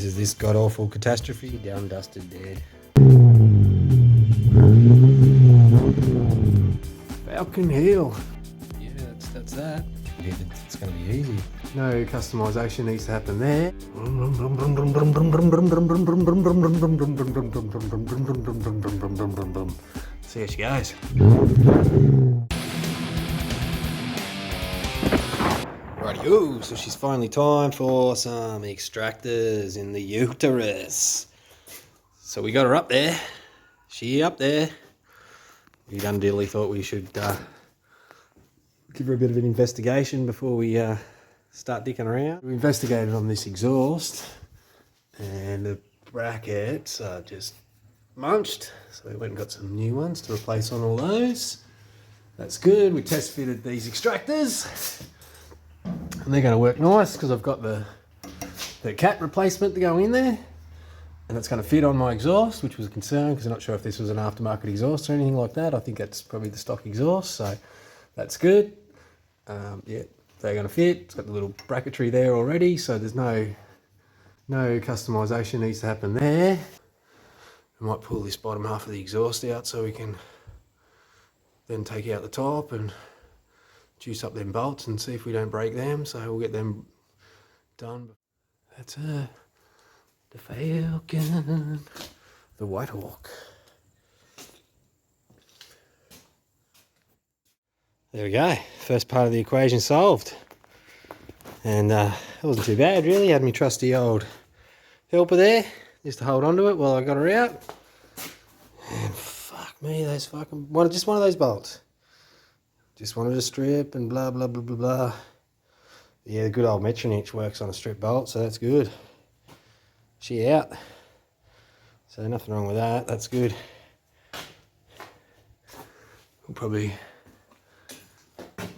This is this god-awful catastrophe, down, dusted, dead. Falcon Hill. Yeah, that's that. It's going to be easy. No customization needs to happen there. See how she goes. Rightio, so she's finally time for some extractors in the uterus. So we got her up there. She up there. We undearly thought we should give her a bit of an investigation before we start dicking around. We investigated on this exhaust and the brackets are just munched, so we went and got some new ones to replace on all those. That's good. We test fitted these extractors and they're going to work nice because I've got the cat replacement to go in there and it's going to fit on my exhaust, which was a concern because I'm not sure if this was an aftermarket exhaust or anything like that. I think that's probably the stock exhaust, so that's good. Yeah, they're going to fit. It's got the little bracketry there already, so there's no customization needs to happen there. I might pull this bottom half of the exhaust out so we can then take out the top and juice up them bolts and see if we don't break them, so we'll get them done. That's the Falcon, the White Hawk. There we go, first part of the equation solved. And it wasn't too bad really. Had my trusty old helper there just to hold on to it while I got her out. And fuck me, those fucking, just one of those bolts. Just wanted a strip and blah blah blah blah blah. Yeah, the good old Metronich works on a strip bolt, so that's good. She out. So nothing wrong with that, that's good. We'll probably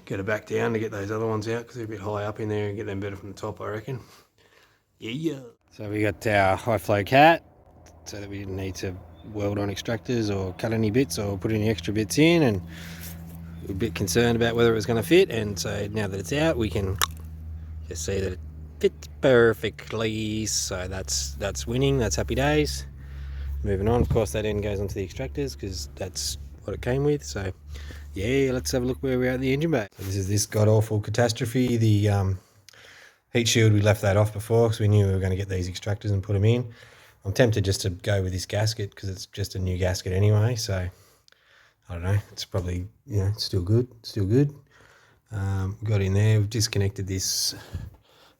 get her back down to get those other ones out because they're a bit high up in there and get them better from the top, I reckon. Yeah. So we got our high flow cat so that we didn't need to weld on extractors or cut any bits or put any extra bits in, and we were a bit concerned about whether it was going to fit, and so now that it's out we can just see that it fits perfectly, so that's winning, that's happy days. Moving on, of course that end goes onto the extractors because that's what it came with, so yeah, let's have a look where we are at the engine bay. So this is this god-awful catastrophe. The heat shield, we left that off before because we knew we were going to get these extractors and put them in. I'm tempted just to go with this gasket because it's just a new gasket anyway, so I don't know, it's probably, you know, still good. Got in there, we've disconnected this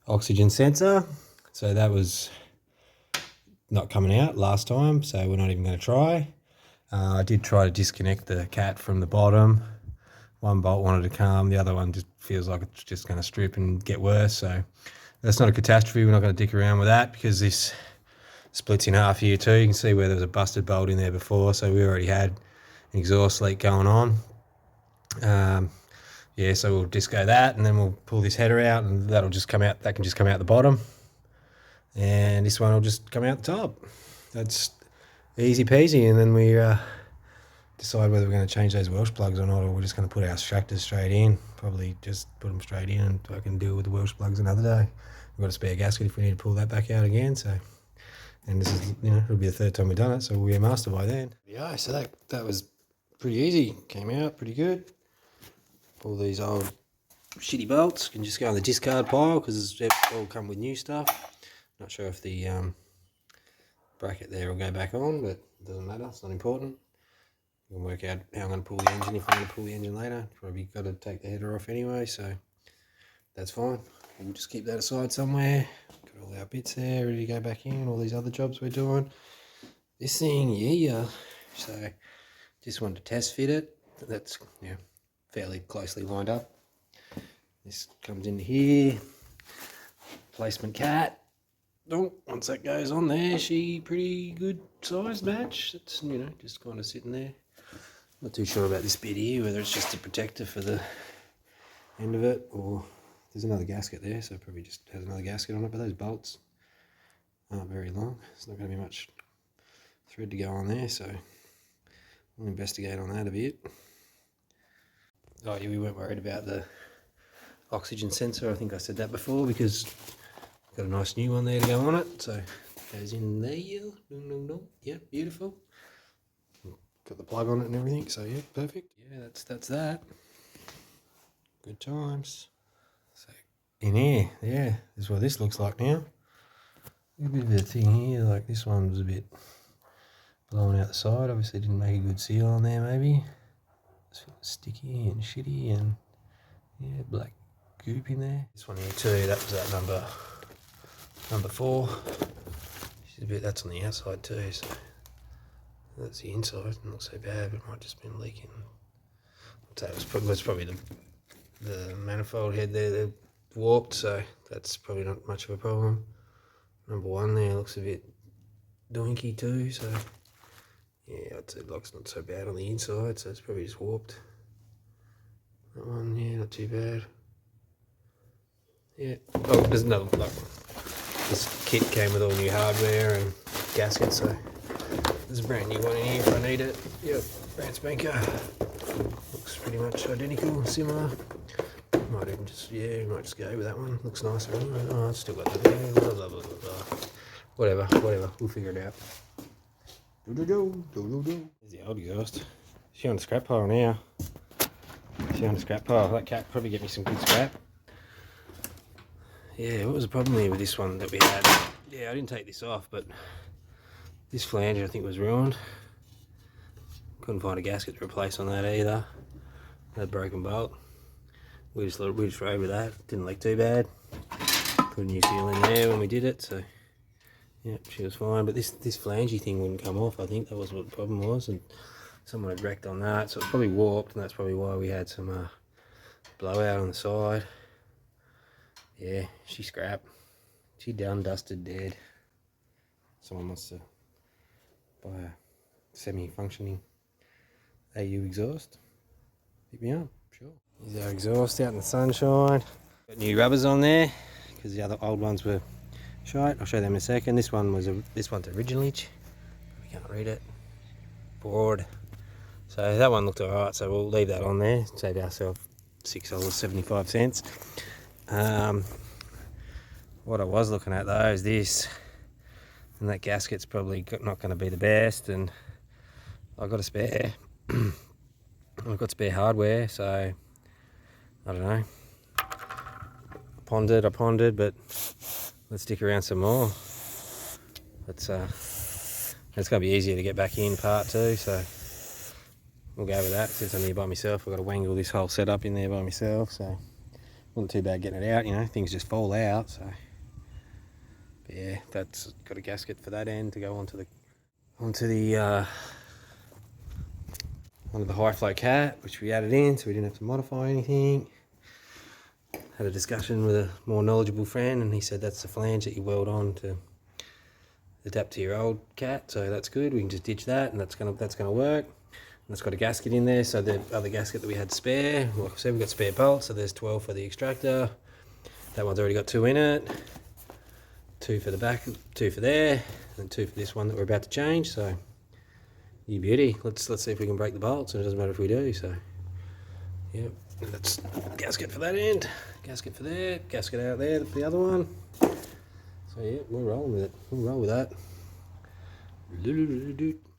oxygen sensor, so that was not coming out last time, so we're not even going to try. I did try to disconnect the cat from the bottom. One bolt wanted to come, the other one just feels like it's just going to strip and get worse, so that's not a catastrophe. We're not going to dick around with that because this splits in half here too. You can see where there was a busted bolt in there before, so we already had an exhaust leak going on. Yeah, so we'll disco that and then we'll pull this header out and that'll just come out, that can just come out the bottom. And this one will just come out the top. That's easy peasy, and then we decide whether we're going to change those Welsh plugs or not, or we're just going to put our extractors straight in. Probably just put them straight in and I can deal with the Welsh plugs another day. We've got a spare gasket if we need to pull that back out again, so. And this is, you know, it'll be the third time we've done it, so we'll be a master by then. Yeah, so that was pretty easy. Came out pretty good. All these old shitty bolts can just go in the discard pile because they all come with new stuff. Not sure if the bracket there will go back on, but it doesn't matter, it's not important. We can work out how I'm going to pull the engine if I'm going to pull the engine later. Probably got to take the header off anyway, so that's fine. We'll just keep that aside somewhere. Got all our bits there ready to go back in, all these other jobs we're doing. This thing, yeah. So just wanted to test fit it. That's, yeah, fairly closely lined up. This comes into here. Placement cat. Oh, once that goes on there, she pretty good size match. It's, you know, just kind of sitting there. Not too sure about this bit here, whether it's just a protector for the end of it, or there's another gasket there, so it probably just has another gasket on it, but those bolts aren't very long. It's not going to be much thread to go on there, so we'll investigate on that a bit. Oh yeah, we weren't worried about the oxygen sensor. I think I said that before because got a nice new one there to go on it, so Goes in there. Yeah, beautiful. Got the plug on it and everything, so yeah, perfect. Yeah, that's that. Good times. So in here, yeah, this is what this looks like now. A bit of a thing here, like this one was a bit blowing out the side. Obviously didn't make a good seal on there maybe. It's sticky and shitty and yeah, black goop in there. This one here too, that was that number 4. That's on the outside too, so that's the inside. It's not so bad, but it might just been leaking. I'd say it's probably the manifold head there that warped, so that's probably not much of a problem. Number 1 there looks a bit doinky too, so yeah, I'd say the lock's not so bad on the inside, so it's probably just warped. That one, yeah, not too bad. Yeah, oh, there's another lock. This kit came with all new hardware and gaskets, so there's a brand new one in here if I need it. Yep, brand spanker. Looks pretty much identical, similar. Might even just, yeah, might just go with that one. Looks nicer anyway. Oh, I've still got that there. Blah, blah, blah, blah. Whatever, we'll figure it out. There's the old ghost. She's on the scrap pile now. That cat probably get me some good scrap. Yeah, what was the problem here with this one that we had? Yeah, I didn't take this off, but this flange I think was ruined. Couldn't find a gasket to replace on that either. That broken bolt. We just rode with that. Didn't leak too bad. Put a new seal in there when we did it, so yeah, she was fine. But this flangey thing wouldn't come off. I think that was what the problem was, and someone had wrecked on that, so it's probably warped, and that's probably why we had some blowout on the side. Yeah, she's scrap. She done, dusted, dead. Someone wants to buy a semi-functioning AU exhaust. Pick me up, sure. Here's our exhaust out in the sunshine. Got new rubbers on there because the other old ones were shite. I'll show them in a second. This one's originally. We can't read it. Board. So that one looked alright, so we'll leave that on there. Save ourselves $6.75. What I was looking at though is this, and that gasket's probably not going to be the best, and I've got a spare. I've got spare hardware, so I don't know. I pondered, but let's stick around some more. It's going to be easier to get back in part 2, so we'll go with that. Since I'm here by myself, I've got to wangle this whole setup in there by myself, so wasn't too bad getting it out, you know, things just fall out, so. But yeah, that's got a gasket for that end to go onto the high flow cat, which we added in, so we didn't have to modify anything. Had a discussion with a more knowledgeable friend, and he said that's the flange that you weld on to adapt to your old cat, so that's good. We can just ditch that, and that's gonna work. And it's got a gasket in there, so the other gasket that we had spare, like I said, we've got spare bolts, so there's 12 for the extractor. That one's already got 2 in it. 2 for the back, 2 for there, and 2 for this one that we're about to change, so you beauty. Let's see if we can break the bolts, and it doesn't matter if we do, so yep, that's gasket for that end, gasket for there, gasket out there for the other one. So yeah, we're rolling with it. We'll roll with that.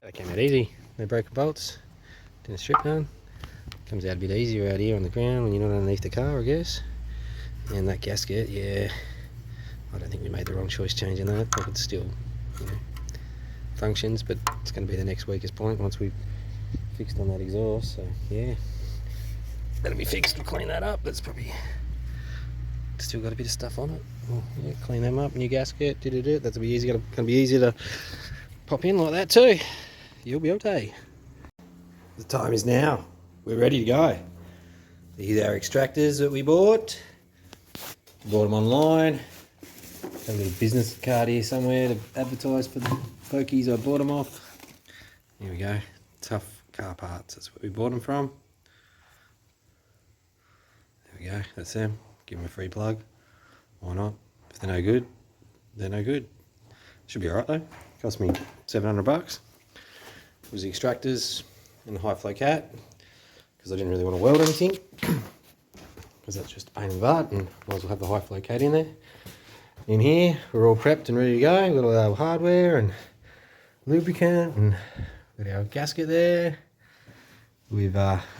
That came out easy. No broken bolts. Didn't strip none. Comes out a bit easier out here on the ground when you're not underneath the car, I guess. And that gasket, yeah, I don't think we made the wrong choice changing that. But it still, you know, functions, but it's going to be the next weakest point once we've fixed on that exhaust. So yeah, that'll be fixed. We'll clean that up. That's probably still got a bit of stuff on it. Well, yeah, clean them up. New gasket. That'll be easy. Going to be easy to pop in like that too. You'll be okay. The time is now. We're ready to go. These are our extractors that we bought. Bought them online. Got a little business card here somewhere to advertise for the pokies I bought them off. Here we go. Tough car parts. That's what we bought them from. There we go. That's them. Give them a free plug. Why not? If they're no good, they're no good. Should be alright though. Cost me $700. It was the extractors and the high flow cat, because I didn't really want to weld anything, because that's just a pain in the butt, and might as well have the high flow cat in there. in here. We're all prepped and ready to go. We've got all our hardware and lubricant, and got our gasket there. We've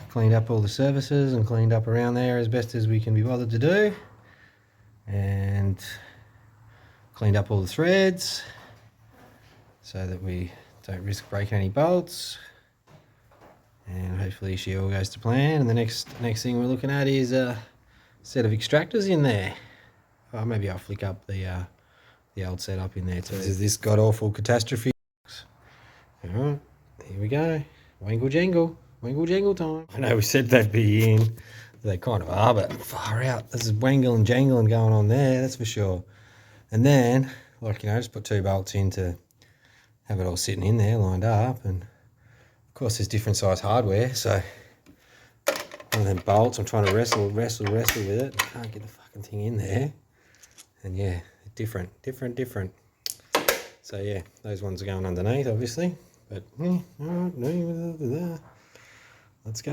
cleaned up all the surfaces and cleaned up around there as best as we can be bothered to do, and cleaned up all the threads so that we don't risk breaking any bolts. And hopefully she all goes to plan. And the next thing we're looking at is a set of extractors in there. Oh, maybe I'll flick up the old setup in there too. This is this god awful catastrophe. Alright, here we go. Wangle jangle time. I know we said they'd be in. They kind of are, but far out. This is wangle and jangling going on there, that's for sure. And then, like, you know, just put 2 bolts in to have it all sitting in there lined up. And of course there's different size hardware, so one of them bolts, I'm trying to wrestle with it. I can't get the fucking thing in there. And yeah, different. So yeah, those ones are going underneath, obviously. But yeah, all right, let's go.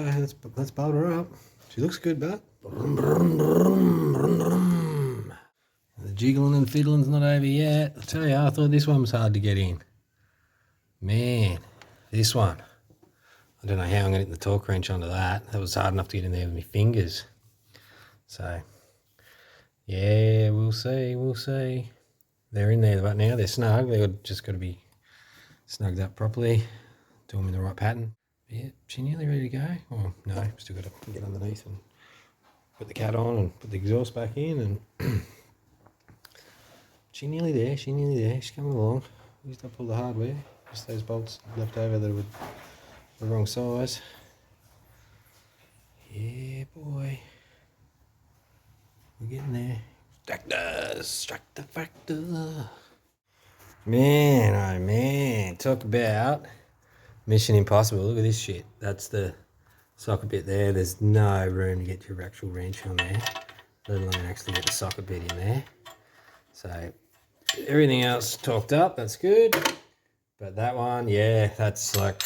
Let's bolt her up. She looks good, but the jiggling and fiddling's not over yet. I tell you, I thought this one was hard to get in. Man, this one. I don't know how I'm going to get the torque wrench onto that. That was hard enough to get in there with my fingers. So, yeah, we'll see. They're in there right now. They're snug. They've just got to be snugged up properly. Do them in the right pattern. Yeah, she nearly ready to go. Oh, no, still got to get underneath and put the cat on and put the exhaust back in. And she's nearly there. She's coming along. Used up all the hardware. Just those bolts left over that were the wrong size. Yeah, boy. We're getting there. Extractor. Man, oh man. Talk about Mission Impossible. Look at this shit. That's the socket bit there. There's no room to get your actual wrench on there, let alone actually get the socket bit in there. So everything else torqued up. That's good. But that one, yeah, that's like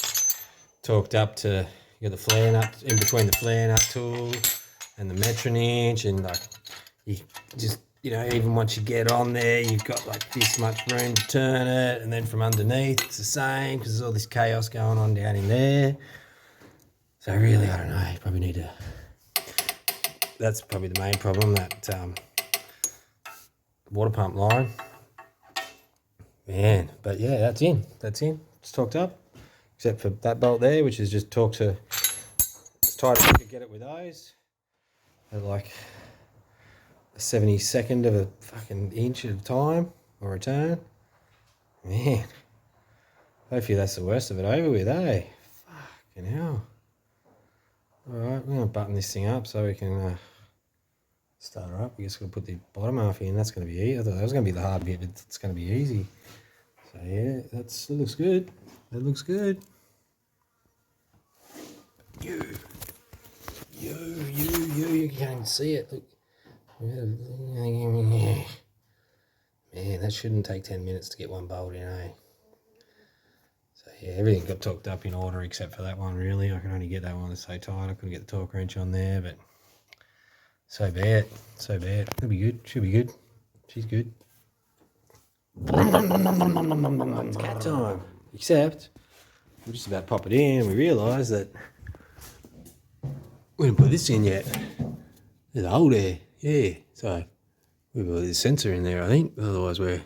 torqued up to, you got the flare nut in between the flare nut tool and the metron inch, and like you just, you know, even once you get on there, you've got like this much room to turn it, and then from underneath it's the same because there's all this chaos going on down in there. So really, I don't know, you probably need to, that's probably the main problem, that water pump line. Man, but yeah, that's in. It's torqued up, except for that bolt there, which is just torqued to as tight as you could get it with those. At like a 72nd of a fucking inch at a time, or a turn. Man, hopefully that's the worst of it over with, eh? Fucking hell. Alright, we're going to button this thing up so we can start her up. We just got to put the bottom half in. That's going to be easy. I thought that was going to be the hard bit, but it's going to be easy. So yeah, that looks good. That looks good. You can't see it. Look. Man, that shouldn't take 10 minutes to get one bolt in, eh? So yeah, everything got torqued up in order except for that one, really. I can only get that one that's so tight. I couldn't get the torque wrench on there, but so bad. It'll be good. She'll be good. She's good. It's cat time. Except we're just about to pop it in and we realise that we didn't put this in yet. There's a hole there. Yeah. So we've got this sensor in there, I think. Otherwise we're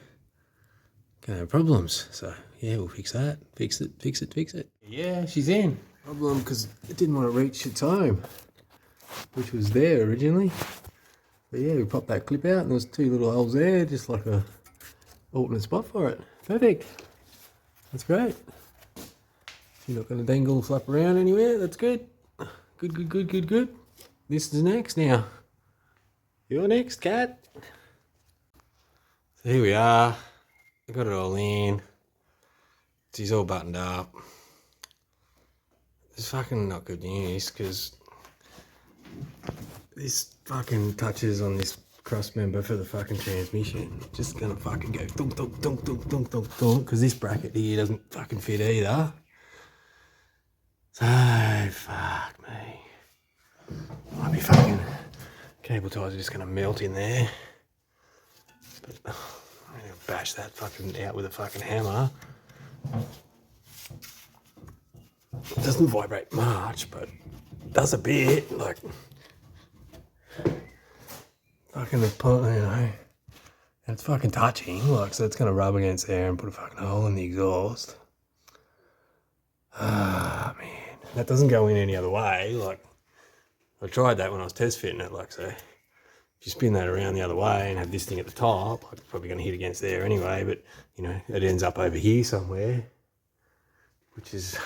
gonna have problems. So yeah, we'll fix that. Fix it. Yeah, she's in. Problem because it didn't want to reach its home, which was there originally. But yeah, we popped that clip out and there's 2 little holes there, just like a alternate spot for it. Perfect. That's great. You're not going to dangle and flap around anywhere. That's good. Good. This is next now. You're next, cat. So here we are. I got it all in. She's all buttoned up. It's fucking not good news because this fucking touches on this cross member for the fucking transmission. Just gonna fucking go dunk because this bracket here doesn't fucking fit either. So fuck me. Might be fucking cable ties are just gonna melt in there. But I'm gonna bash that fucking out with a fucking hammer. It doesn't vibrate much, but it does a bit. Like fucking the point, you know. And it's fucking touching, like, so it's gonna rub against there and put a fucking hole in the exhaust. Ah, man. That doesn't go in any other way. Like, I tried that when I was test fitting it, like, so if you spin that around the other way and have this thing at the top, like, it's probably going to hit against there anyway, but, you know, it ends up over here somewhere, which is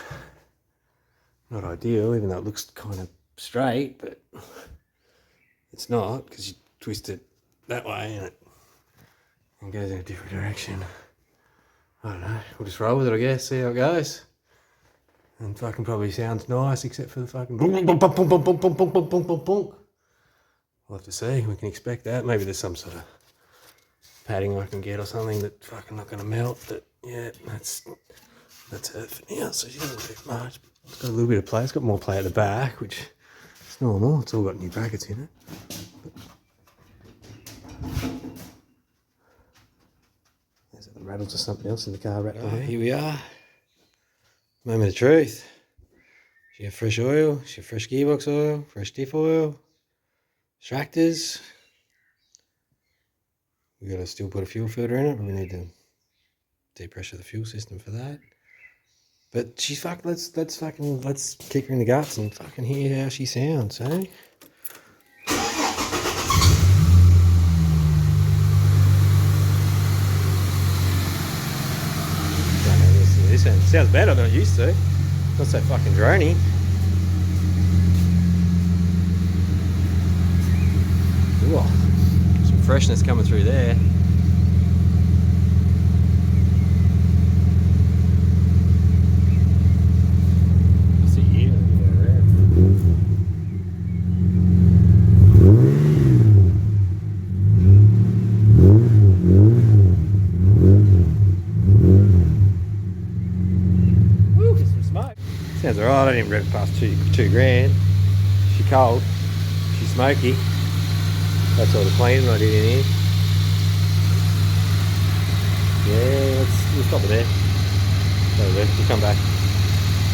not ideal, even though it looks kind of straight, but it's not, because you twist it that way and it goes in a different direction. I don't know, we'll just roll with it, I guess, see how it goes. And fucking probably sounds nice, except for the fucking boom, boom, boom, boom, boom, boom, boom, boom, boom, boom, boom, boom. We'll have to see. We can expect that. Maybe there's some sort of padding I can get or something that fucking not going to melt. But yeah, that's it for now. So she doesn't do much. It's got a little bit of play. It's got more play at the back, which is normal. It's all got new brackets in it. There's the rattles or something else in the car rattling. Here we are. Moment of truth. She have fresh oil, she have fresh gearbox oil, fresh diff oil, extractors. We gotta still put a fuel filter in it, but we need to depressure the fuel system for that. But she's let's kick her in the guts and fucking hear how she sounds, eh? It sounds better than it used to. Not so fucking drony. Ooh, some freshness coming through there. See you. Sounds alright, I didn't rev past two grand. She's cold, she's smoky. That's all the cleaning I did in here. Yeah, we'll stop it there. We'll come back.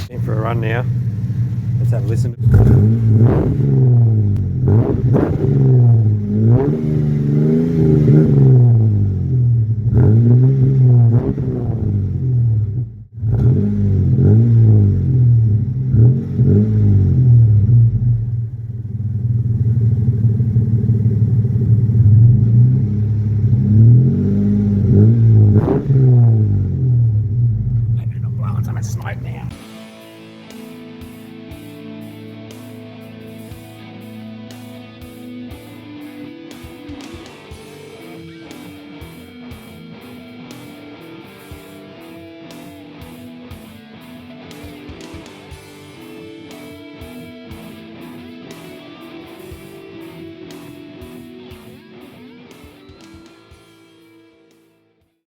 In for a run now. Let's have a listen.